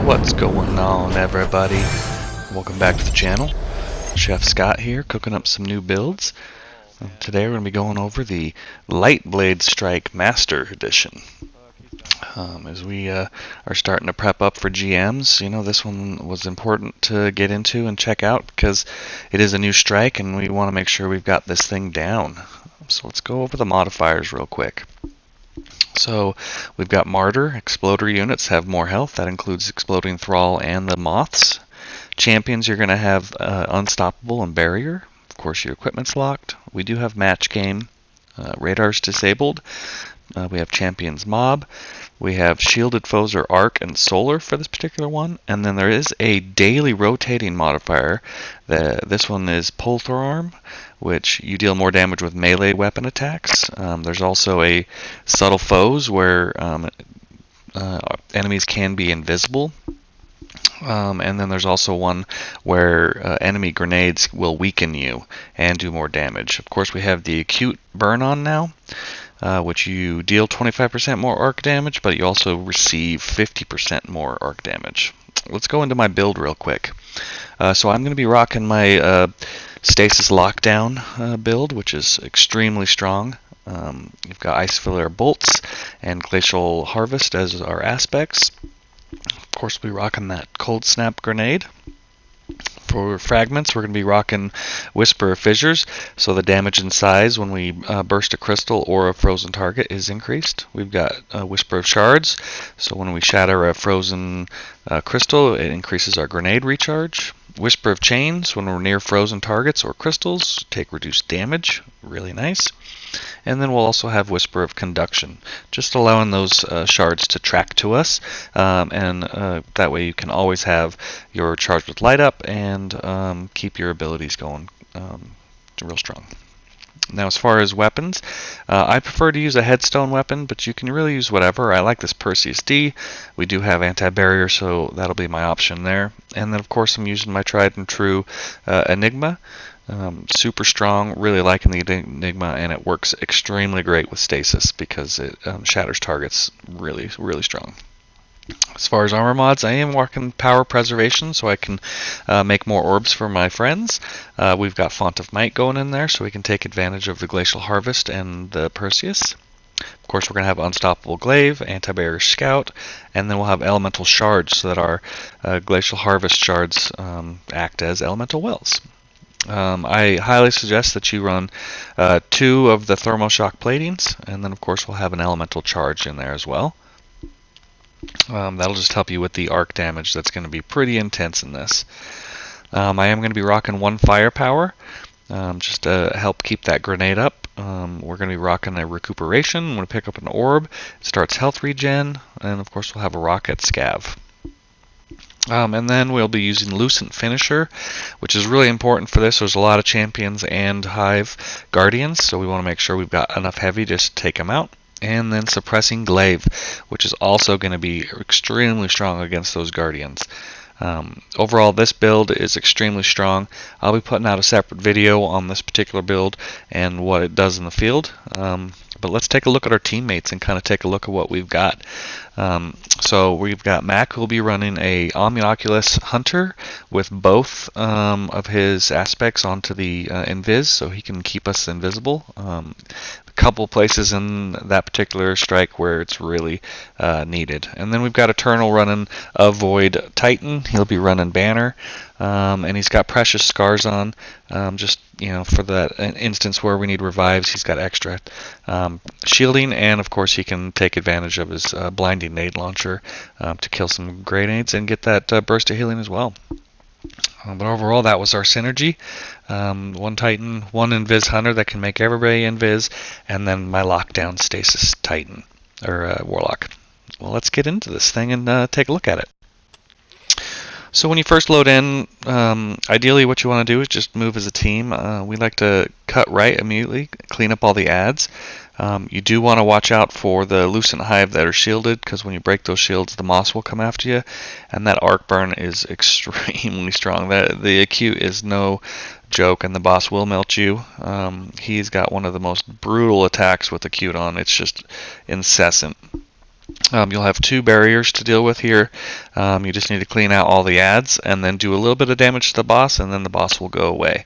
What's going on, everybody? Welcome back to the channel. Chefscott here, cooking up some new builds. Today we're going to be going over the Lightblade Strike Master Edition. As we are starting to prep up for GMs, you know, this one was important to get into and check out because it is a new strike and we want to make sure we've got this thing down. So let's go over the modifiers real quick. So we've got Martyr. Exploder units have more health. That includes Exploding Thrall and the Moths. Champions, you're going to have Unstoppable and Barrier. Of course, your equipment's locked. We do have Match Game. Radar's disabled. We have Champions Mob. We have Shielded Foes or Arc and Solar for this particular one. And then there is a daily rotating modifier. This one is Pulthar Arm, which you deal more damage with melee weapon attacks. There's also a Subtle Foes where enemies can be invisible. And then there's also one where enemy grenades will weaken you and do more damage. Of course, we have the Acute Burn On now, which you deal 25% more arc damage, but you also receive 50% more arc damage. Let's go into my build real quick. So I'm going to be rocking my Stasis Lockdown build, which is extremely strong. You've got Ice Filler Bolts and Glacial Harvest as our aspects. Of course, we'll be rocking that Cold Snap Grenade. For fragments, we're going to be rocking Whisper of Fissures, so the damage and size when we burst a crystal or a frozen target is increased. We've got Whisper of Shards, so when we shatter a frozen crystal, it increases our grenade recharge. Whisper of Chains, when we're near frozen targets or crystals, take reduced damage. Really nice. And then we'll also have Whisper of Conduction, just allowing those shards to track to us, and that way you can always have your charge with light up and keep your abilities going real strong. Now, as far as weapons, I prefer to use a headstone weapon, but you can really use whatever. I like this Perseus D. We do have anti-barrier, so that'll be my option there. And then, of course, I'm using my tried and true Enigma. Super strong, really liking the Enigma, and it works extremely great with Stasis because it shatters targets really, really strong. As far as armor mods, I am working Power Preservation so I can make more orbs for my friends. We've got Font of Might going in there so we can take advantage of the Glacial Harvest and the Perseus. Of course, we're going to have Unstoppable Glaive, Anti-Barrier Scout, and then we'll have Elemental Shards so that our Glacial Harvest shards act as Elemental Wells. I highly suggest that you run 2 of the Thermoshock Platings, and then of course we'll have an Elemental Charge in there as well. That'll just help you with the arc damage that's going to be pretty intense in this. I am going to be rocking 1 Firepower, just to help keep that grenade up. We're going to be rocking a Recuperation. I'm going to pick up an Orb. It starts health regen, and of course we'll have a Rocket Scav. And then we'll be using Lucent Finisher, which is really important for this. There's a lot of champions and Hive Guardians, so we want to make sure we've got enough heavy just to take them out. And then Suppressing Glaive, which is also going to be extremely strong against those Guardians. Overall, this build is extremely strong. I'll be putting out a separate video on this particular build and what it does in the field. But let's take a look at our teammates and kind of take a look at what we've got. So we've got Mac, who'll be running a omnioculous hunter with both of his aspects onto the invis, so he can keep us invisible. A couple places in that particular strike where it's really needed. And then we've got Eternal running a Void Titan. He'll be running Banner, and he's got Precious Scars on, just for that instance where we need revives. He's got extra shielding, and of course he can take advantage of his blinding nade launcher to kill some grenades and get that burst of healing as well. But overall, that was our synergy. 1 Titan, 1 Invis Hunter that can make everybody Invis, and then my Lockdown Stasis Titan, or Warlock. Well, let's get into this thing and take a look at it. So when you first load in, ideally what you want to do is just move as a team. We like to cut right immediately, clean up all the adds. You do want to watch out for the Lucent Hive that are shielded, because when you break those shields, the moss will come after you, and that arc burn is extremely strong. The acute is no joke, and the boss will melt you. He's got one of the most brutal attacks with acute on. It's just incessant. You'll have 2 barriers to deal with here. You just need to clean out all the ads and then do a little bit of damage to the boss, and then the boss will go away.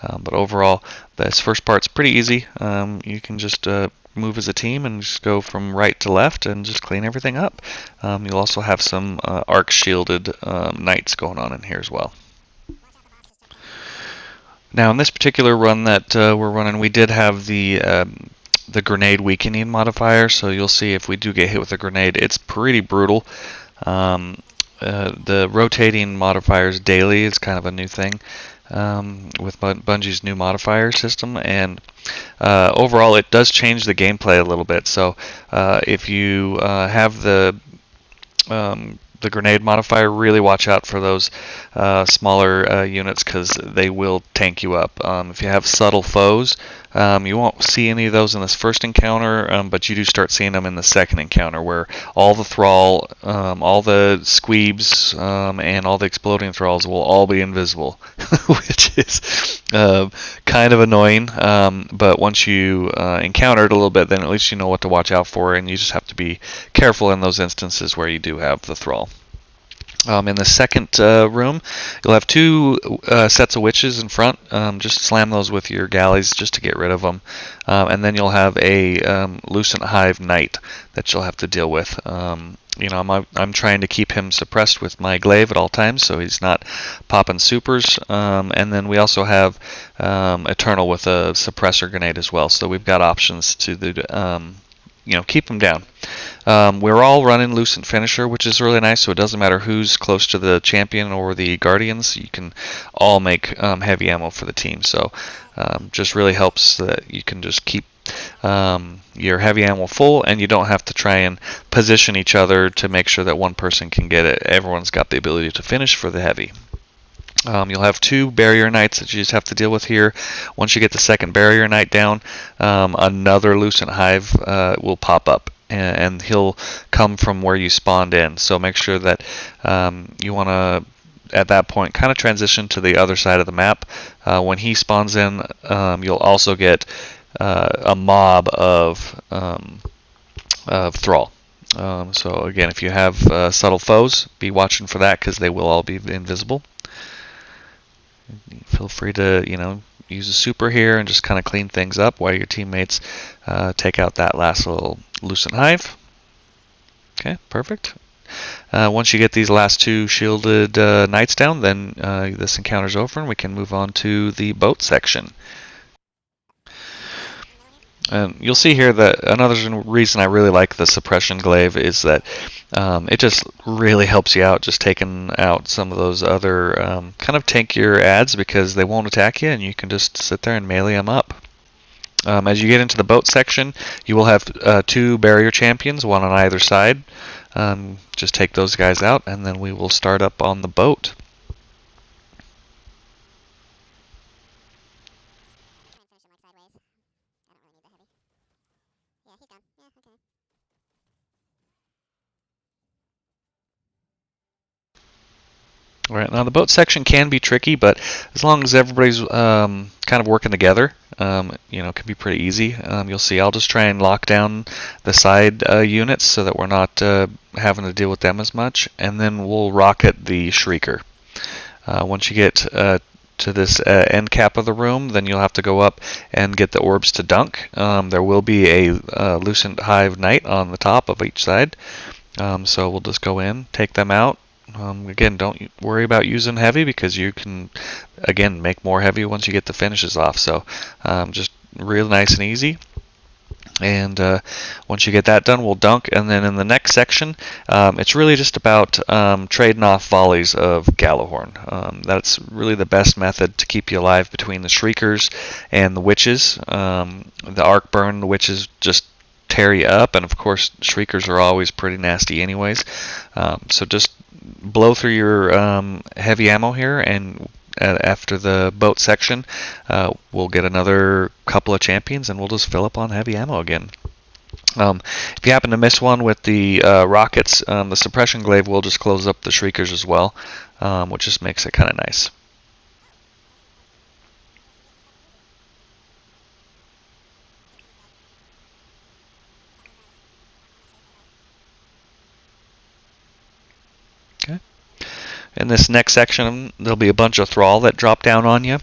But overall, this first part's pretty easy. You can just move as a team and just go from right to left and just clean everything up. You'll also have some arc shielded knights going on in here as well. Now, in this particular run that we're running, we did have the grenade weakening modifier, so you'll see if we do get hit with a grenade, it's pretty brutal. The rotating modifiers daily is kind of a new thing with Bungie's new modifier system, and overall it does change the gameplay a little bit. So if you have the grenade modifier, really watch out for those smaller units because they will tank you up. If you have subtle foes, you won't see any of those in this first encounter, but you do start seeing them in the second encounter, where all the thrall, all the squeebs, and all the exploding thralls will all be invisible, which is kind of annoying. But once you encounter it a little bit, then at least you know what to watch out for, and you just have to be careful in those instances where you do have the thrall. In the second room, you'll have 2 sets of witches in front. Just slam those with your galleys just to get rid of them. And then you'll have a Lucent Hive Knight that you'll have to deal with. I'm trying to keep him suppressed with my glaive at all times, so he's not popping supers. And then we also have Eternal with a suppressor grenade as well. So we've got options to keep him down. We're all running Lucent Finisher, which is really nice, so it doesn't matter who's close to the champion or the guardians. You can all make heavy ammo for the team, so just really helps that you can just keep your heavy ammo full, and you don't have to try and position each other to make sure that one person can get it. Everyone's got the ability to finish for the heavy. You'll have 2 barrier knights that you just have to deal with here. Once you get the second barrier knight down, another Lucent Hive will pop up, and he'll come from where you spawned in. So make sure that you want to, at that point, kind of transition to the other side of the map. When he spawns in, you'll also get a mob of thrall. So again, if you have subtle foes, be watching for that because they will all be invisible. Feel free to, use a super here and just kind of clean things up while your teammates take out that last little Lucent Hive. Okay, perfect. Once you get these last 2 shielded knights down, then this encounter's over and we can move on to the boat section. And you'll see here that another reason I really like the suppression glaive is that it just really helps you out, just taking out some of those other kind of tankier ads because they won't attack you, and you can just sit there and melee them up. As you get into the boat section, you will have 2 barrier champions, one on either side. Just take those guys out, and then we will start up on the boat. Alright, now the boat section can be tricky, but as long as everybody's kind of working together, it can be pretty easy. You'll see I'll just try and lock down the side units so that we're not having to deal with them as much, and then we'll rocket the Shrieker. Once you get to this end cap of the room, then you'll have to go up and get the orbs to dunk. There will be a Lucent Hive Knight on the top of each side, so we'll just go in, take them out. Again, don't worry about using heavy because you can, again, make more heavy once you get the finishes off. So just real nice and easy. And once you get that done, we'll dunk. And then in the next section, it's really just about trading off volleys of Gallowhorn. That's really the best method to keep you alive between the Shriekers and the Witches. The Arc Burn, the Witches just tear you up, and of course Shriekers are always pretty nasty anyways. So just blow through your heavy ammo here, and after the boat section we'll get another couple of champions and we'll just fill up on heavy ammo again. If you happen to miss one with the rockets, the suppression glaive will just close up the Shriekers as well, which just makes it kind of nice. In this next section, there'll be a bunch of thrall that drop down on you.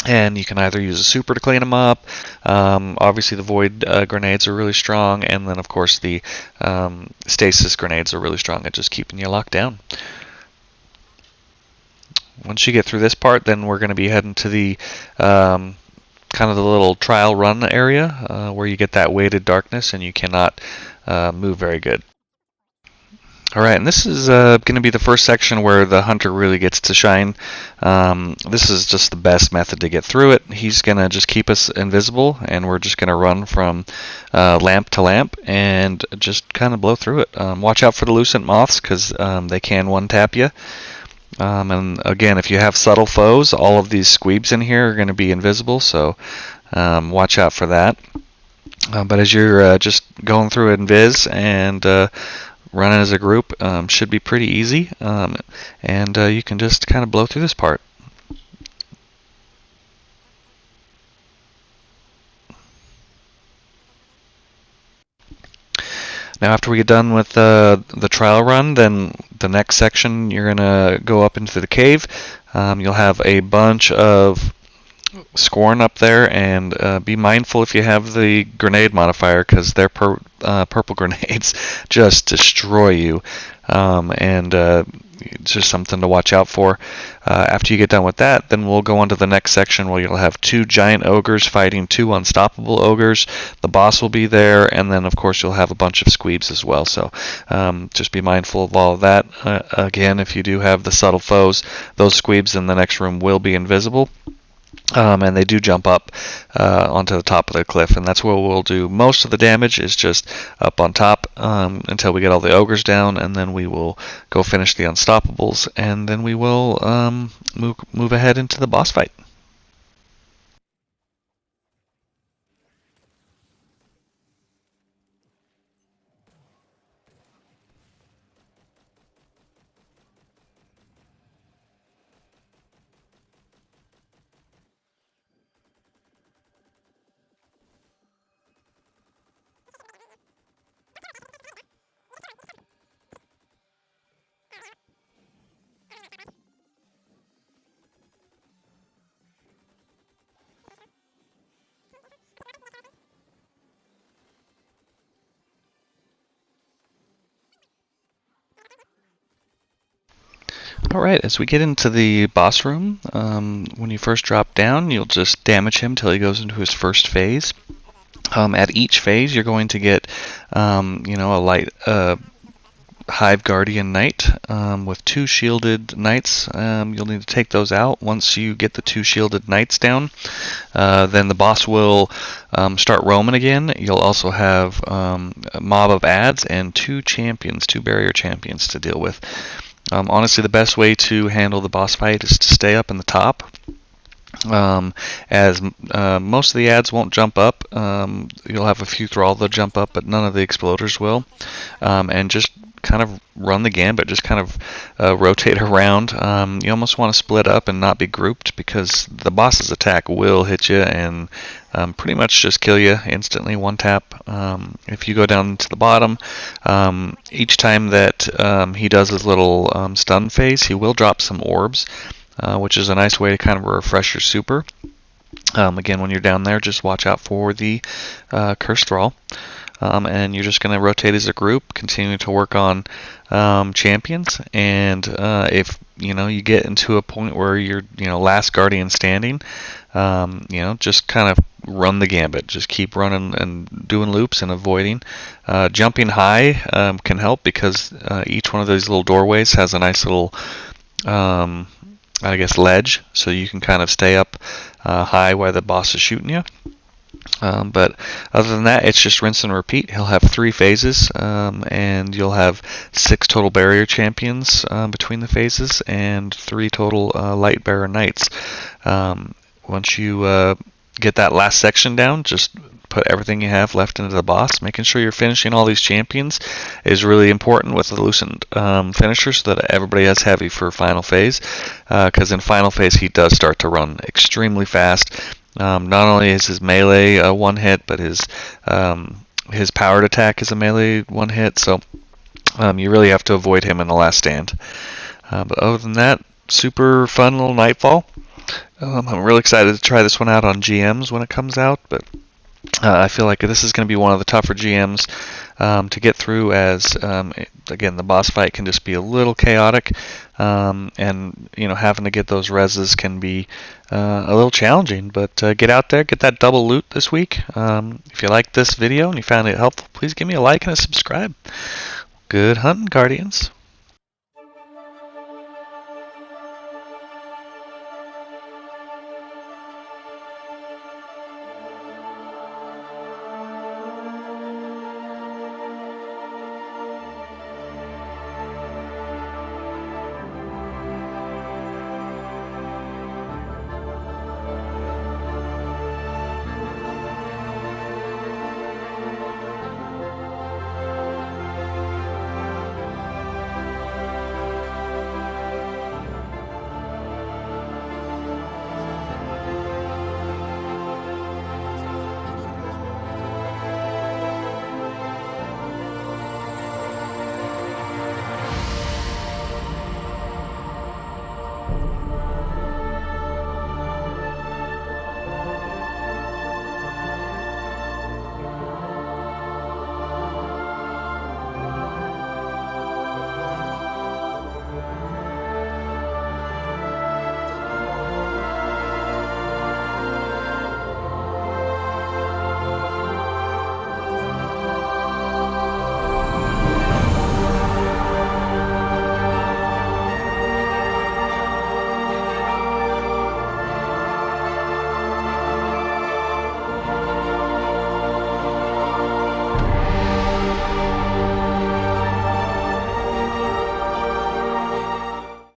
And you can either use a super to clean them up. Obviously, the void grenades are really strong, and then of course the stasis grenades are really strong at just keeping you locked down. Once you get through this part, then we're going to be heading to the kind of the little trial run area where you get that weighted darkness, and you cannot move very good. Alright, and this is going to be the first section where the hunter really gets to shine. This is just the best method to get through it. He's going to just keep us invisible, and we're just going to run from lamp to lamp and just kind of blow through it. Watch out for the lucent moths, because they can one-tap you. And again, if you have subtle foes, all of these squeebs in here are going to be invisible, so watch out for that. But as you're just going through invis and running as a group, should be pretty easy, and you can just kind of blow through this part. Now after we get done with the trial run, then the next section you're going to go up into the cave. You'll have a bunch of scorn up there, and be mindful if you have the grenade modifier, because their purple grenades just destroy you, and it's just something to watch out for. After you get done with that, then we'll go on to the next section where you'll have 2 giant ogres fighting 2 unstoppable ogres. The boss will be there, and then of course you'll have a bunch of squeebs as well, so just be mindful of all of that. Again, if you do have the subtle foes, those squeebs in the next room will be invisible. And they do jump up onto the top of the cliff, and that's where we'll do most of the damage, is just up on top until we get all the ogres down, and then we will go finish the unstoppables, and then we will move ahead into the boss fight. Alright, as we get into the boss room, when you first drop down, you'll just damage him till he goes into his first phase. At each phase, you're going to get, a light Hive Guardian Knight with 2 shielded knights. You'll need to take those out. Once you get the 2 shielded knights down, then the boss will start roaming again. You'll also have a mob of adds and 2 barrier champions to deal with. Honestly, the best way to handle the boss fight is to stay up in the top, as most of the adds won't jump up. You'll have a few thrall that'll jump up, but none of the exploders will. And just kind of run the gambit, just kind of rotate around. You almost want to split up and not be grouped, because the boss's attack will hit you and pretty much just kill you instantly, one tap. If you go down to the bottom, each time that he does his little stun phase, he will drop some orbs, which is a nice way to kind of refresh your super. Again, when you're down there, just watch out for the Cursed Thrall. And you're just going to rotate as a group, continue to work on champions, and if you get into a point where you're last guardian standing, just kind of run the gambit. Just keep running and doing loops and avoiding. Jumping high can help, because each one of those little doorways has a nice little ledge, so you can kind of stay up high while the boss is shooting you. But other than that, it's just rinse and repeat. He'll have 3 phases, and you'll have 6 total barrier champions between the phases, and 3 total light bearer knights. Once you get that last section down, just put everything you have left into the boss. Making sure you're finishing all these champions is really important with the Lucent finisher, so that everybody has heavy for final phase, because in final phase he does start to run extremely fast. Not only is his melee one hit, but his powered attack is a melee one hit, so you really have to avoid him in the last stand. But other than that, super fun little Nightfall. I'm really excited to try this one out on GMs when it comes out, but I feel like this is going to be one of the tougher GMs to get through, as again, the boss fight can just be a little chaotic, and having to get those reses can be a little challenging. But get out there, get that double loot this week. If you liked this video and you found it helpful, please give me a like and a subscribe. Good hunting, Guardians.